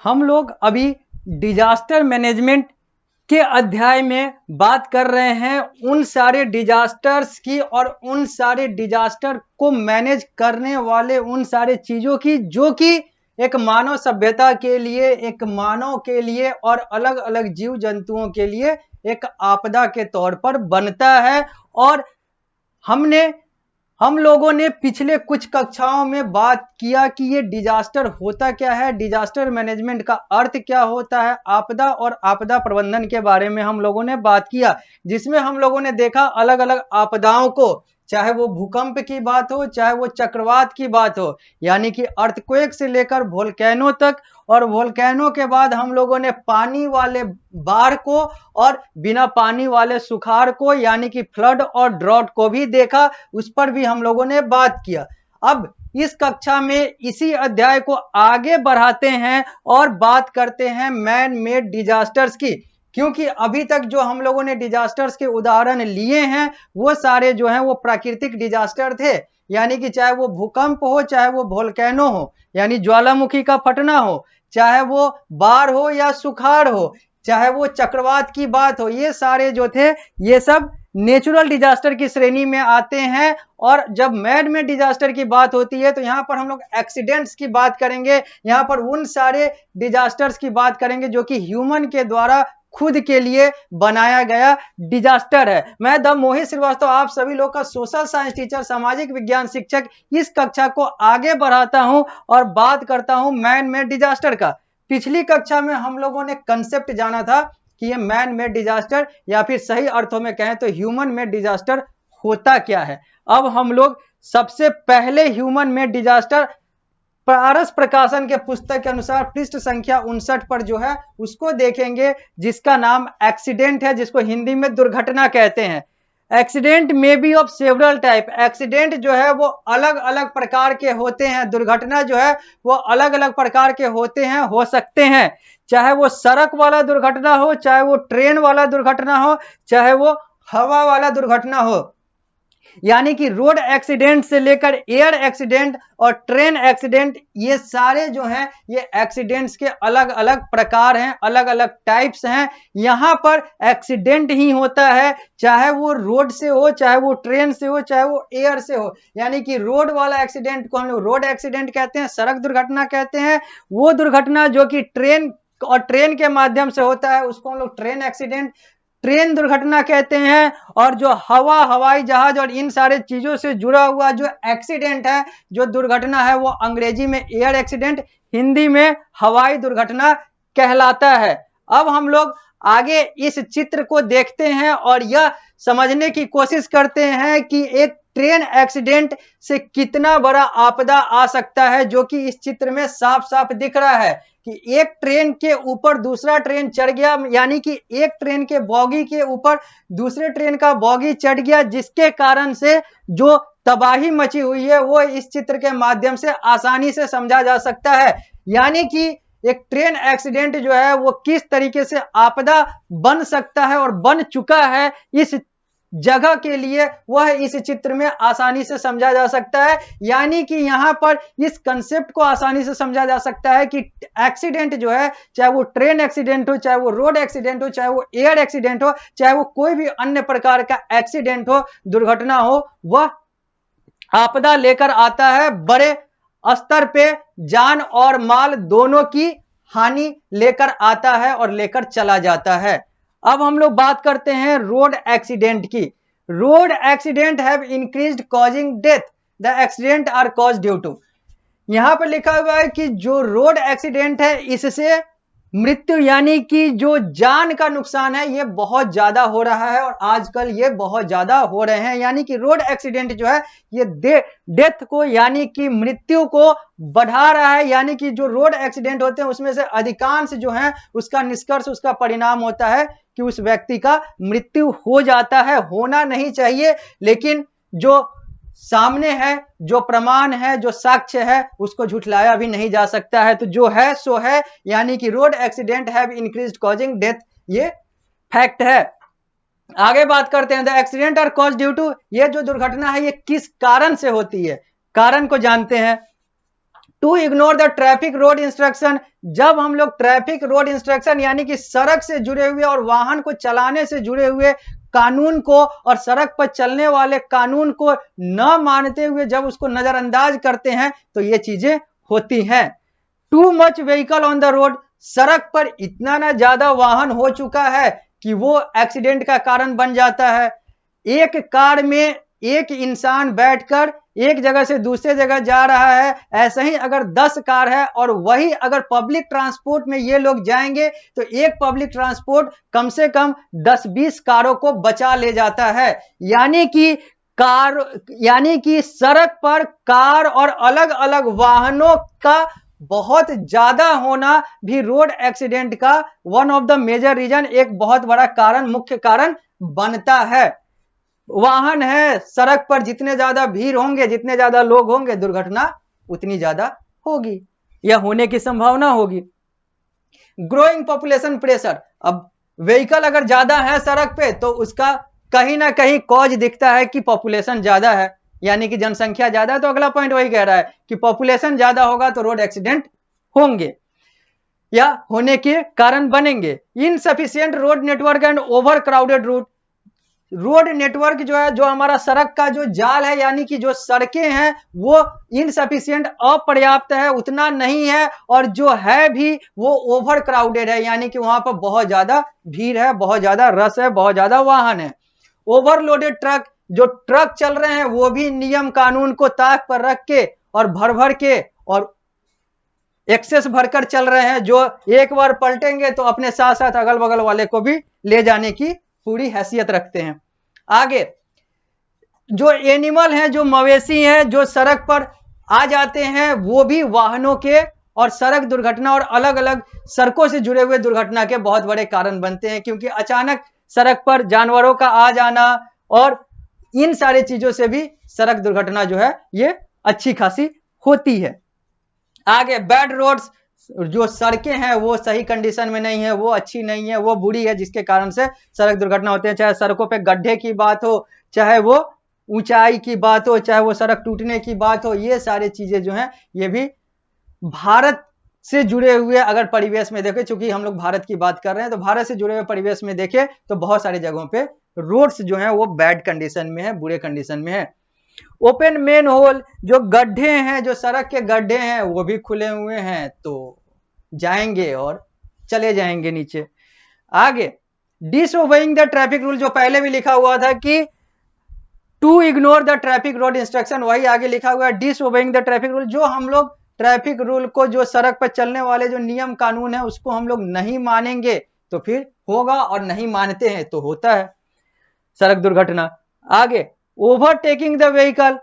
हम लोग अभी डिजास्टर मैनेजमेंट के अध्याय में बात कर रहे हैं उन सारे डिजास्टर्स की और उन सारे डिजास्टर को मैनेज करने वाले उन सारे चीजों की जो कि एक मानव सभ्यता के लिए, एक मानव के लिए और अलग अलग जीव जंतुओं के लिए एक आपदा के तौर पर बनता है। और हम लोगों ने पिछले कुछ कक्षाओं में बात किया कि ये डिजास्टर होता क्या है, डिजास्टर मैनेजमेंट का अर्थ क्या होता है, आपदा और आपदा प्रबंधन के बारे में हम लोगों ने बात किया, जिसमें हम लोगों ने देखा अलग अलग आपदाओं को, चाहे वो भूकंप की बात हो, चाहे वो चक्रवात की बात हो, यानी कि अर्थक्वेक से लेकर वोल्केनो तक, और वोल्केनो के बाद हम लोगों ने पानी वाले बाढ़ को और बिना पानी वाले सुखाड़ को, यानी कि फ्लड और ड्रॉट को भी देखा, उस पर भी हम लोगों ने बात किया। अब इस कक्षा में इसी अध्याय को आगे बढ़ाते हैं और बात करते हैं मैन मेड डिजास्टर्स की, क्योंकि अभी तक जो हम लोगों ने डिजास्टर्स के उदाहरण लिए हैं वो सारे जो हैं वो प्राकृतिक डिजास्टर थे, यानी कि चाहे वो भूकंप हो, चाहे वो वोल्केनो हो यानी ज्वालामुखी का फटना हो, चाहे वो बाढ़ हो या सुखाड़ हो, चाहे वो चक्रवात की बात हो, ये सारे जो थे ये सब नेचुरल डिजास्टर की श्रेणी में आते हैं। और जब मैन मेड डिजास्टर की बात होती है तो यहां पर हम लोग एक्सीडेंट्स की बात करेंगे, यहां पर उन सारे डिजास्टर्स की बात करेंगे जो कि ह्यूमन के द्वारा खुद के लिए बनाया गया डिजास्टर है। मैं द मोहित श्रीवास्तव, आप सभी लोग का सोशल साइंस टीचर, सामाजिक विज्ञान शिक्षक, इस कक्षा को आगे बढ़ाता हूं और बात करता हूं मैन मेड डिजास्टर का। पिछली कक्षा में हम लोगों ने कंसेप्ट जाना था कि ये मैन मेड डिजास्टर या फिर सही अर्थों में कहें तो ह्यूमन मेड डिजास्टर होता क्या है। अब हम लोग सबसे पहले ह्यूमन मेड डिजास्टर पारस प्रकाशन के पुस्तक के अनुसार पृष्ठ संख्या 59 पर जो है उसको देखेंगे, जिसका नाम एक्सीडेंट है, जिसको हिंदी में दुर्घटना कहते हैं। एक्सीडेंट में be of several type, accident जो है वो अलग अलग प्रकार के होते हैं, दुर्घटना जो है वो अलग अलग प्रकार के होते हैं, हो सकते हैं, चाहे वो सड़क वाला दुर्घटना हो, चाहे वो ट्रेन वाला दुर्घटना हो, चाहे वो हवा वाला दुर्घटना हो, यानी कि रोड एक्सीडेंट से लेकर एयर एक्सीडेंट और ट्रेन एक्सीडेंट, ये सारे जो हैं ये एक्सीडेंट्स के अलग अलग प्रकार हैं, अलग अलग टाइप्स हैं। यहां पर एक्सीडेंट ही होता है, चाहे वो रोड से हो, चाहे वो ट्रेन से हो, चाहे वो एयर से हो, यानी कि रोड वाला एक्सीडेंट को हम लोग रोड एक्सीडेंट कहते हैं, सड़क दुर्घटना कहते हैं। वो दुर्घटना जो कि ट्रेन और ट्रेन के माध्यम से होता है उसको हम लोग ट्रेन एक्सीडेंट, ट्रेन दुर्घटना कहते हैं। और जो हवाई जहाज और इन सारे चीजों से जुड़ा हुआ जो एक्सीडेंट है, जो दुर्घटना है, वो अंग्रेजी में एयर एक्सीडेंट, हिंदी में हवाई दुर्घटना कहलाता है। अब हम लोग आगे इस चित्र को देखते हैं और यह समझने की कोशिश करते हैं कि एक ट्रेन एक्सीडेंट से कितना बड़ा आपदा आ सकता है, जो कि इस चित्र में साफ साफ दिख रहा है कि एक ट्रेन के ऊपर दूसरा ट्रेन चढ़ गया, यानी कि एक ट्रेन के बॉगी के ऊपर दूसरे ट्रेन का बॉगी चढ़ गया, जिसके कारण से जो तबाही मची हुई है वो इस चित्र के माध्यम से आसानी से समझा जा सकता है। यानी कि एक ट्रेन एक्सीडेंट जो है वो किस तरीके से आपदा बन सकता है और बन चुका है इस जगह के लिए, वह इस चित्र में आसानी से समझा जा सकता है। यानी कि यहां पर इस कंसेप्ट को आसानी से समझा जा सकता है कि एक्सीडेंट जो है, चाहे वो ट्रेन एक्सीडेंट हो, चाहे वो रोड एक्सीडेंट हो, चाहे वो एयर एक्सीडेंट हो, चाहे वो कोई भी अन्य प्रकार का एक्सीडेंट हो, दुर्घटना हो, वह आपदा लेकर आता है, बड़े स्तर पे जान और माल दोनों की हानि लेकर आता है और लेकर चला जाता है। अब हम लोग बात करते हैं रोड एक्सीडेंट की। Road accident have increased causing death, the accident are cause due to, यहां पर लिखा हुआ है कि जो रोड एक्सीडेंट है इससे मृत्यु यानी कि जो जान का नुकसान है ये बहुत ज्यादा हो रहा है और आजकल ये बहुत ज्यादा हो रहे हैं। यानी कि रोड एक्सीडेंट जो है ये डेथ को यानी कि मृत्यु को बढ़ा रहा है। यानी कि जो रोड एक्सीडेंट होते हैं उसमें से अधिकांश जो है उसका निष्कर्ष, उसका परिणाम होता है कि उस व्यक्ति का मृत्यु हो जाता है। होना नहीं चाहिए, लेकिन जो सामने है, जो प्रमाण है, जो साक्ष्य है, उसको झुठलाया भी नहीं जा सकता है। तो जो है सो है, यानी कि road accident have increased causing death, ये फैक्ट है। आगे बात करते हैं, the accident are cause due to, ये जो दुर्घटना है ये किस कारण से होती है, कारण को जानते हैं। To ignore the traffic road instruction, जब हम लोग ट्रैफिक रोड इंस्ट्रक्शन यानी कि सड़क से जुड़े हुए और वाहन को चलाने से जुड़े हुए कानून को और सड़क पर चलने वाले कानून को न मानते हुए जब उसको नजरअंदाज करते हैं तो ये चीजें होती हैं। Too much vehicle on the road, सड़क पर इतना ना ज्यादा वाहन हो चुका है कि वो एक्सीडेंट का कारण बन जाता है। एक कार में एक इंसान बैठकर एक जगह से दूसरे जगह जा रहा है, ऐसे ही अगर 10 कार है और वही अगर पब्लिक ट्रांसपोर्ट में ये लोग जाएंगे तो एक पब्लिक ट्रांसपोर्ट कम से कम 10-20 कारों को बचा ले जाता है। यानी कि सड़क पर कार और अलग अलग वाहनों का बहुत ज्यादा होना भी रोड एक्सीडेंट का one of the major reason, एक बहुत बड़ा कारण, मुख्य कारण बनता है। वाहन है सड़क पर, जितने ज्यादा भीड़ होंगे, जितने ज्यादा लोग होंगे, दुर्घटना उतनी ज्यादा होगी या होने की संभावना होगी। ग्रोइंग पॉपुलेशन प्रेशर, अब व्हीकल अगर ज्यादा है सड़क पे तो उसका कहीं ना कहीं कॉज दिखता है कि पॉपुलेशन ज्यादा है, यानी कि जनसंख्या ज्यादा है, तो अगला पॉइंट वही कह रहा है कि पॉपुलेशन ज्यादा होगा तो रोड एक्सीडेंट होंगे या होने के कारण बनेंगे। Insufficient road network and over crowded route, road network जो है, जो हमारा सड़क का जो जाल है, यानी कि जो सड़कें हैं वो इनसफिशिएंट, अपर्याप्त है, उतना नहीं है, और जो है भी वो ओवर क्राउडेड है, यानी कि वहां पर बहुत ज्यादा भीड़ है, बहुत ज्यादा रश है, बहुत ज्यादा वाहन है। ओवरलोडेड ट्रक, जो ट्रक चल रहे हैं वो भी नियम कानून को ताक पर रख के और भर के और एक्सेस भरकर चल रहे हैं, जो एक बार पलटेंगे तो अपने साथ साथ अगल बगल वाले को भी ले जाने की पूरी हैसियत रखते हैं। आगे जो एनिमल हैं, जो मवेशी हैं, जो सड़क पर आ जाते हैं, वो भी वाहनों के और सड़क दुर्घटना और अलग अलग सड़कों से जुड़े हुए दुर्घटना के बहुत बड़े कारण बनते हैं, क्योंकि अचानक सड़क पर जानवरों का आ जाना और इन सारी चीजों से भी सड़क दुर्घटना जो है ये अच्छी खासी होती है। आगे बैड रोड्स, जो सड़कें हैं वो सही कंडीशन में नहीं है, वो अच्छी नहीं है, वो बुरी है, जिसके कारण से सड़क दुर्घटना होती है। चाहे सड़कों पे गड्ढे की बात हो, चाहे वो ऊंचाई की बात हो, चाहे वो सड़क टूटने की बात हो, ये सारी चीजें जो हैं ये भी भारत से जुड़े हुए अगर परिवेश में देखें, चूंकि हम लोग भारत की बात कर रहे हैं, तो भारत से जुड़े हुए परिवेश में देखें तो बहुत सारी जगहों पे रोड्स जो हैं वो बैड कंडीशन में है, बुरे कंडीशन में है। ओपन मेन होल, जो गड्ढे हैं, जो सड़क के गड्ढे हैं वो भी खुले हुए हैं, तो जाएंगे और चले जाएंगे नीचे। आगे डिसओबेइंग द ट्रैफिक रूल, जो पहले भी लिखा हुआ था कि to ignore the traffic road instruction, वही आगे लिखा हुआ है डिसओबेइंग द ट्रैफिक रूल, जो हम लोग ट्रैफिक रूल को, जो सड़क पर चलने वाले जो नियम कानून है उसको हम लोग नहीं मानेंगे तो फिर होगा, और नहीं मानते हैं तो होता है सड़क दुर्घटना। आगे ओवरटेकिंग द व्हीकल,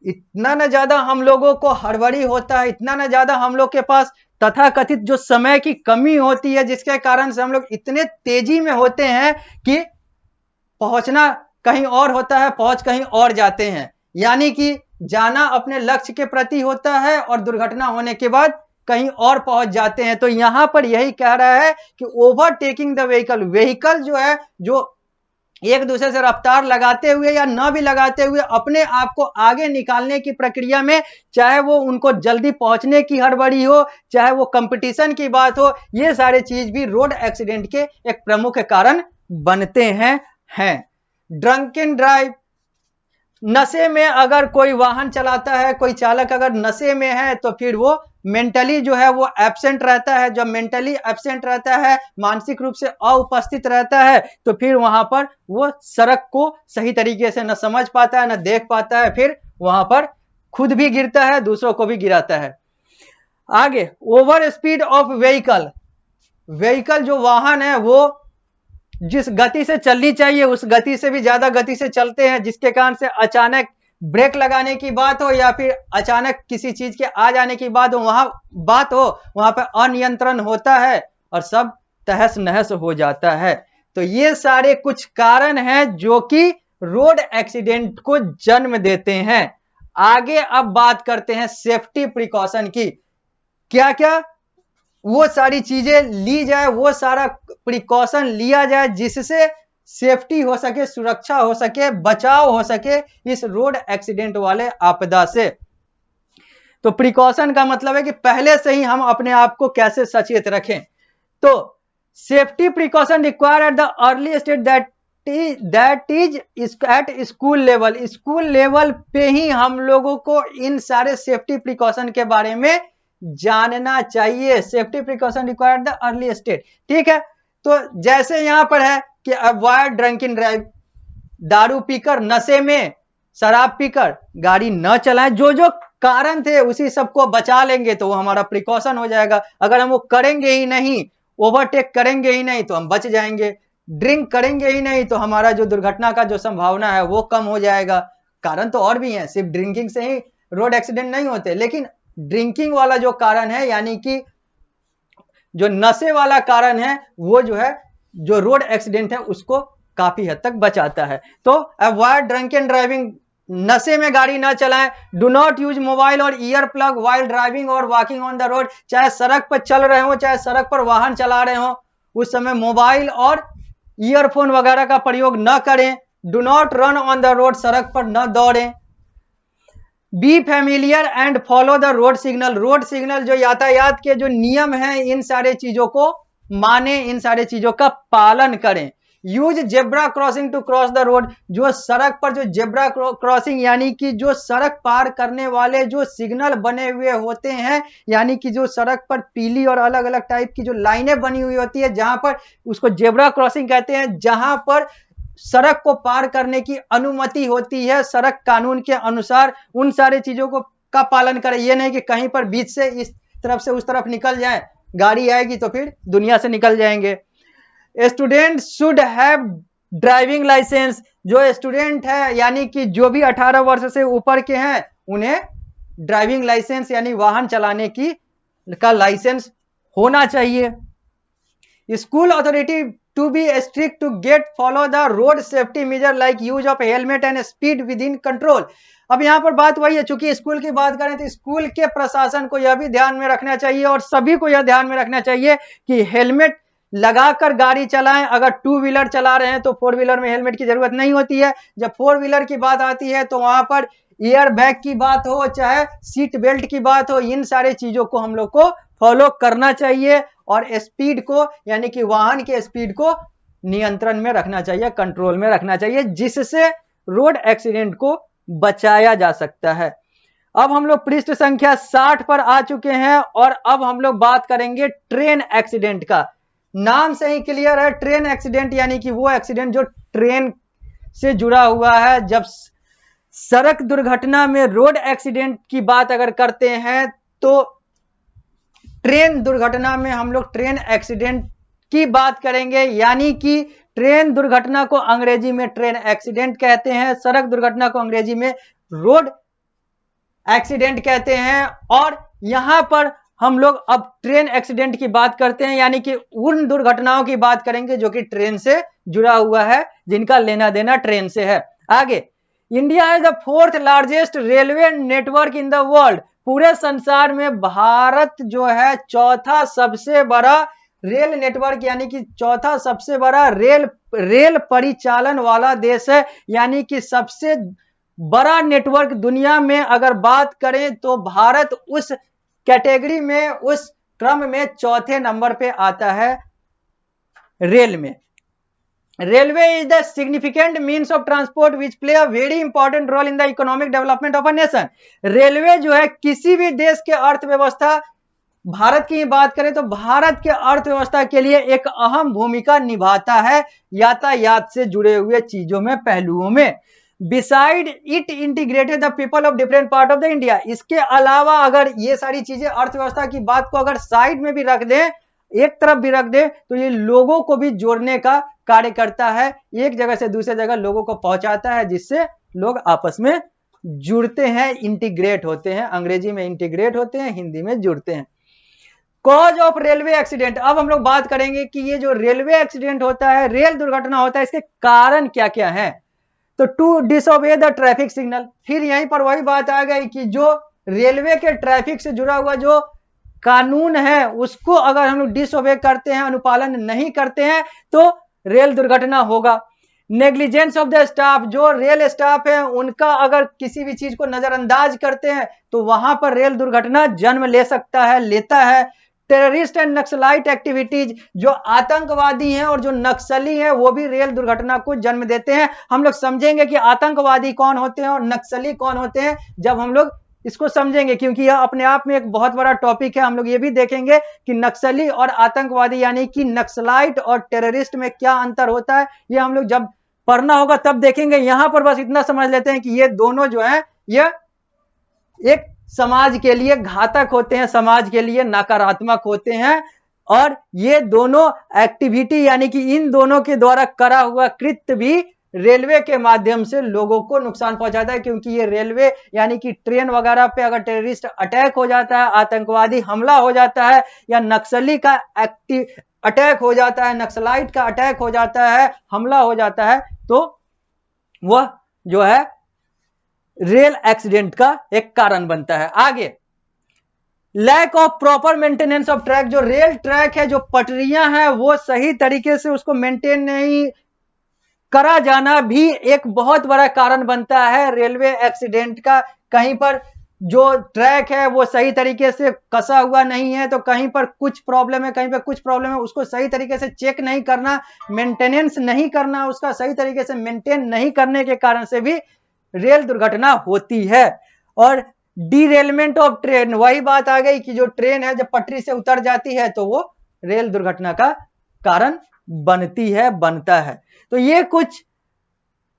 इतना ना ज्यादा हम लोगों को हड़बड़ी होता है, इतना ना ज्यादा हम लोग के पास तथाकथित जो समय की कमी होती है, जिसके कारण से हम लोग इतने तेजी में होते हैं कि पहुंचना कहीं और होता है, पहुंच कहीं और जाते हैं, यानी कि जाना अपने लक्ष्य के प्रति होता है और दुर्घटना होने के बाद कहीं और पहुंच जाते हैं। तो यहां पर यही कह रहा है कि ओवरटेकिंग द व्हीकल, व्हीकल जो है, जो एक दूसरे से रफ्तार लगाते हुए या न भी लगाते हुए अपने आप को आगे निकालने की प्रक्रिया में, चाहे वो उनको जल्दी पहुंचने की हड़बड़ी हो, चाहे वो कंपटीशन की बात हो, ये सारे चीज भी रोड एक्सीडेंट के एक प्रमुख कारण बनते हैं। ड्रंकन ड्राइव, नशे में अगर कोई वाहन चलाता है, कोई चालक अगर नशे में है तो फिर वो मेंटली जो है वो एब्सेंट रहता है। जब मेंटली एब्सेंट रहता है, मानसिक रूप से अनुपस्थित रहता है, तो फिर वहां पर वो सड़क को सही तरीके से न समझ पाता है, न देख पाता है, फिर वहां पर खुद भी गिरता है, दूसरों को भी गिराता है। आगे over speed of vehicle, vehicle जो वाहन है वो जिस गति से चलनी चाहिए उस गति से भी ज्यादा गति से चलते हैं, जिसके कारण से अचानक ब्रेक लगाने की बात हो या फिर अचानक किसी चीज के आ जाने की बात हो, वहां पर अनियंत्रण होता है और सब तहस नहस हो जाता है। तो ये सारे कुछ कारण हैं जो कि रोड एक्सीडेंट को जन्म देते हैं। आगे अब बात करते हैं सेफ्टी प्रिकॉशन की, क्या क्या वो सारी चीजें ली जाए, वो सारा प्रिकॉशन लिया जाए जिससे सेफ्टी हो सके, सुरक्षा हो सके, बचाव हो सके इस रोड एक्सीडेंट वाले आपदा से। तो प्रिकॉशन का मतलब है कि पहले से ही हम अपने आप को कैसे सचेत रखें। तो safety precaution require at the early stage that is at school level. School level पे ही हम लोगों को इन सारे सेफ्टी प्रिकॉशन के बारे में जानना चाहिए। Safety precaution require at the early stage, ठीक है। तो जैसे यहां पर है कि अवॉइड ड्रंकिंग ड्राइव, दारू पीकर, नशे में, शराब पीकर गाड़ी न चलाएं। जो जो कारण थे उसी सबको बचा लेंगे तो वो हमारा प्रिकॉशन हो जाएगा। अगर हम वो करेंगे ही नहीं, ओवरटेक करेंगे ही नहीं, तो हम बच जाएंगे। ड्रिंक करेंगे ही नहीं तो हमारा जो दुर्घटना का जो संभावना है वो कम हो जाएगा। कारण तो और भी हैं, सिर्फ ड्रिंकिंग से ही रोड एक्सीडेंट नहीं होते, लेकिन ड्रिंकिंग वाला जो कारण है, यानी कि जो नशे वाला कारण है, वो जो है जो रोड एक्सीडेंट है उसको काफी हद तक बचाता है। तो अवॉइड ड्रंकन ड्राइविंग, नशे में गाड़ी ना चलाएं। डू नॉट यूज मोबाइल और ईयर प्लग व्हाइल ड्राइविंग और वॉकिंग ऑन द रोड। चाहे सड़क पर चल रहे हो, चाहे सड़क पर वाहन चला रहे हो, उस समय मोबाइल और ईयरफोन वगैरह का प्रयोग न करें। Do not run on the road, सड़क पर न दौड़ें। B familiar and follow the road signal. Road signal जो यातायात के जो नियम हैं, इन सारे चीजों को माने, इन सारे चीजों का पालन करें। Use zebra crossing to cross the road. जो सड़क पर जो जेब्रा क्रॉसिंग यानी कि जो सड़क पार करने वाले जो सिग्नल बने हुए होते हैं, यानी कि जो सड़क पर पीली और अलग अलग टाइप की जो लाइनें बनी हुई होती है, जहां पर उसको जेब्रा क्रॉसिंग कहते हैं, जहां पर सड़क को पार करने की अनुमति होती है सड़क कानून के अनुसार, उन सारे चीजों को का पालन करें। ये नहीं कि कहीं पर बीच से इस तरफ से उस तरफ निकल जाए, गाड़ी आएगी तो फिर दुनिया से निकल जाएंगे। Student should have driving licence. जो स्टूडेंट है यानी कि जो भी 18 वर्ष से ऊपर के हैं, उन्हें ड्राइविंग लाइसेंस यानी वाहन चलाने की का लाइसेंस होना चाहिए। School authority to be strict to get follow the road safety measure like use of helmet and speed within control. अब यहां पर बात वही है, चूंकि स्कूल की बात करें तो स्कूल के प्रशासन को यह भी ध्यान में रखना चाहिए और सभी को यह ध्यान में रखना चाहिए कि हेलमेट लगाकर गाड़ी चलाएं। अगर टू व्हीलर चला रहे हैं तो फोर व्हीलर में हेलमेट की जरूरत नहीं होती है। जब फोर व्हीलर की बात आती है तो वहां पर एयर बैग की बात हो चाहे सीट बेल्ट की बात हो, इन सारे चीजों को हम लोग को फॉलो करना चाहिए और स्पीड को यानी कि वाहन के स्पीड को नियंत्रण में रखना चाहिए, कंट्रोल में रखना चाहिए, जिससे रोड एक्सीडेंट को बचाया जा सकता है। अब हम लोग पृष्ठ संख्या 60 पर आ चुके हैं और अब हम लोग बात करेंगे ट्रेन एक्सीडेंट का। नाम से ही क्लियर है, ट्रेन एक्सीडेंट यानी कि वो एक्सीडेंट जो ट्रेन से जुड़ा हुआ है। जब सड़क दुर्घटना में रोड एक्सीडेंट की बात अगर करते हैं तो ट्रेन दुर्घटना में हम लोग ट्रेन एक्सीडेंट की बात करेंगे, यानी कि ट्रेन दुर्घटना को अंग्रेजी में ट्रेन एक्सीडेंट कहते हैं, सड़क दुर्घटना को अंग्रेजी में रोड एक्सीडेंट कहते हैं। और यहां पर हम लोग अब ट्रेन एक्सीडेंट की बात करते हैं, यानी कि उन दुर्घटनाओं की बात करेंगे जो कि ट्रेन से जुड़ा हुआ है, जिनका लेना देना ट्रेन से है। आगे, इंडिया है the 4th largest railway network in the world. पूरे संसार में भारत जो है चौथा सबसे बड़ा रेल नेटवर्क यानी कि चौथा सबसे बड़ा रेल परिचालन वाला देश है। यानी कि सबसे बड़ा नेटवर्क दुनिया में अगर बात करें तो भारत उस कैटेगरी में, उस क्रम में चौथे नंबर पे आता है रेल में। Railway is the significant means of transport which play a very important role in the economic development of a nation. Railway जो है किसी भी देश के अर्थव्यवस्था, भारत की बात करें तो भारत के अर्थव्यवस्था के लिए एक अहम भूमिका निभाता है यातायात से जुड़े हुए चीजों में, पहलुओं में। Beside it integrated the people of different part of the India. इसके अलावा अगर ये सारी चीजें अर्थव्यवस्था की बात को अगर साइड में भी रख दें, एक तरफ भी रख दे, तो ये लोगों को भी जोड़ने का कार्य करता है, एक जगह से दूसरे जगह लोगों को पहुंचाता है, जिससे लोग आपस में जुड़ते हैं, इंटीग्रेट होते हैं। अंग्रेजी में इंटीग्रेट होते हैं, हिंदी में जुड़ते हैं। Cause of railway accident. अब हम लोग बात करेंगे कि ये जो रेलवे एक्सीडेंट होता है, रेल दुर्घटना होता है, इसके कारण क्या क्या है। तो to disobey the traffic signal. फिर यहीं पर वही बात आ गई कि जो रेलवे के ट्रैफिक से जुड़ा हुआ जो कानून है उसको अगर हम लोग डिसओबे करते हैं, अनुपालन नहीं करते हैं, तो रेल दुर्घटना होगा। नेग्लिजेंस ऑफ द स्टाफ, जो रेल स्टाफ है उनका अगर किसी भी चीज को नजरअंदाज करते हैं तो वहां पर रेल दुर्घटना जन्म ले सकता है, लेता है। टेररिस्ट एंड नक्सलाइट एक्टिविटीज, जो आतंकवादी हैं और जो नक्सली हैं वो भी रेल दुर्घटना को जन्म देते हैं। हम लोग समझेंगे कि आतंकवादी कौन होते हैं और नक्सली कौन होते हैं जब हम लोग इसको समझेंगे, क्योंकि यह अपने आप में एक बहुत बड़ा टॉपिक है। हम लोग ये भी देखेंगे कि नक्सली और आतंकवादी यानी कि नक्सलाइट और टेररिस्ट में क्या अंतर होता है, ये हम लोग जब पढ़ना होगा तब देखेंगे। यहां पर बस इतना समझ लेते हैं कि ये दोनों जो है ये एक समाज के लिए घातक होते हैं, समाज के लिए नकारात्मक होते हैं, और ये दोनों एक्टिविटी यानी कि इन दोनों के द्वारा करा हुआ कृत्य भी रेलवे के माध्यम से लोगों को नुकसान पहुंचाता है। क्योंकि ये रेलवे यानी कि ट्रेन वगैरह पे अगर टेररिस्ट अटैक हो जाता है, आतंकवादी हमला हो जाता है, या नक्सली का अटैक हो जाता है, नक्सलाइट का अटैक हो जाता है, हमला हो जाता है, तो वह जो है रेल एक्सीडेंट का एक कारण बनता है। आगे, lack of proper maintenance of track, जो रेल ट्रैक है, जो पटरियां हैं, वो सही तरीके से उसको मेंटेन नहीं करा जाना भी एक बहुत बड़ा कारण बनता है रेलवे एक्सीडेंट का। कहीं पर जो ट्रैक है वो सही तरीके से कसा हुआ नहीं है, तो कहीं पर कुछ प्रॉब्लम है, कहीं पर कुछ प्रॉब्लम है, उसको सही तरीके से चेक नहीं करना, मेंटेनेंस नहीं करना, उसका सही तरीके से मेंटेन नहीं करने के कारण से भी रेल दुर्घटना होती है। और डीरेलमेंट ऑफ ट्रेन, वही बात आ गई कि जो ट्रेन है जब पटरी से उतर जाती है तो वो रेल दुर्घटना का कारण बनती है, बनता है। तो ये कुछ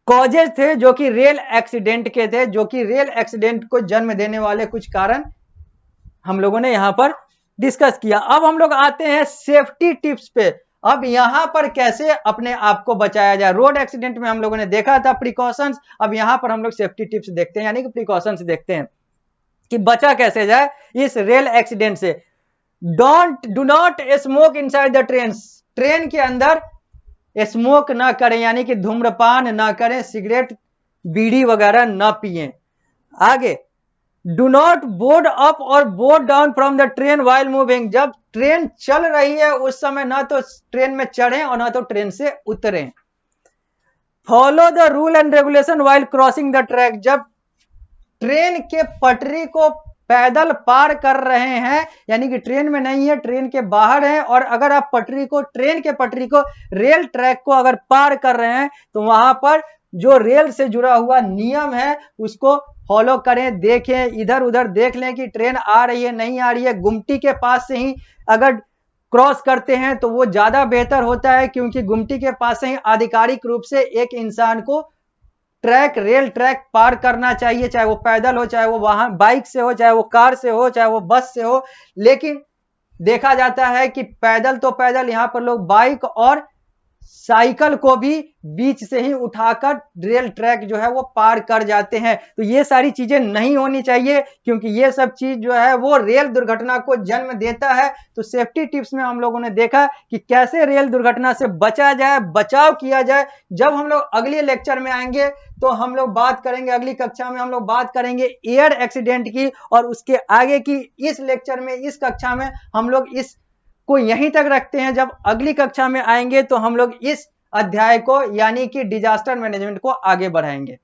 कॉजेज थे जो कि रेल एक्सीडेंट के थे, जो कि रेल एक्सीडेंट को जन्म देने वाले कुछ कारण हम लोगों ने यहां पर डिस्कस किया। अब हम लोग आते हैं सेफ्टी टिप्स पे। अब यहां पर कैसे अपने आप को बचाया जाए। रोड एक्सीडेंट में हम लोगों ने देखा था प्रिकॉशंस, अब यहां पर हम लोग सेफ्टी टिप्स देखते हैं, यानी कि प्रिकॉशंस देखते हैं कि बचा कैसे जाए इस रेल एक्सीडेंट से। Do not smoke inside the train, train के अंदर स्मोक ना करें, यानी कि धूम्रपान ना करें, सिगरेट बीड़ी वगैरह ना पिए। आगे, डू नॉट बोर्ड अप और board down from the train while moving, जब ट्रेन चल रही है उस समय ना तो ट्रेन में चढ़ें और ना तो ट्रेन से उतरें। Follow the rule and regulation while crossing the track, जब ट्रेन के पटरी को पैदल पार कर रहे हैं, यानी कि ट्रेन में नहीं है, ट्रेन के बाहर है, और अगर आप पटरी को, ट्रेन के पटरी को, रेल ट्रैक को अगर पार कर रहे हैं तो वहां पर जो रेल से जुड़ा हुआ नियम है उसको फॉलो करें। देखें, इधर उधर देख लें कि ट्रेन आ रही है नहीं आ रही है। गुमटी के पास से ही अगर क्रॉस करते हैं तो वो ज्यादा बेहतर होता है, क्योंकि गुमटी के पास से ही आधिकारिक रूप से एक इंसान को ट्रैक, रेल ट्रैक पार करना चाहिए, चाहे वो पैदल हो, चाहे वो वाहन बाइक से हो, चाहे वो कार से हो, चाहे वो बस से हो। लेकिन देखा जाता है कि पैदल तो पैदल, यहां पर लोग बाइक और साइकिल को भी बीच से ही उठाकर रेल ट्रैक जो है वो पार कर जाते हैं। तो ये सारी चीजें नहीं होनी चाहिए, क्योंकि ये सब चीज जो है वो रेल दुर्घटना को जन्म देता है। तो सेफ्टी टिप्स में हम लोगों ने देखा कि कैसे रेल दुर्घटना से बचा जाए, बचाव किया जाए। जब हम लोग अगले लेक्चर में आएंगे तो हम लोग बात करेंगे, अगली कक्षा में हम लोग बात करेंगे एयर एक्सीडेंट की, और उसके आगे की इस लेक्चर में, इस कक्षा में हम लोग इस को यहीं तक रखते हैं। जब अगली कक्षा में आएंगे तो हम लोग इस अध्याय को यानी कि डिजास्टर मैनेजमेंट को आगे बढ़ाएंगे।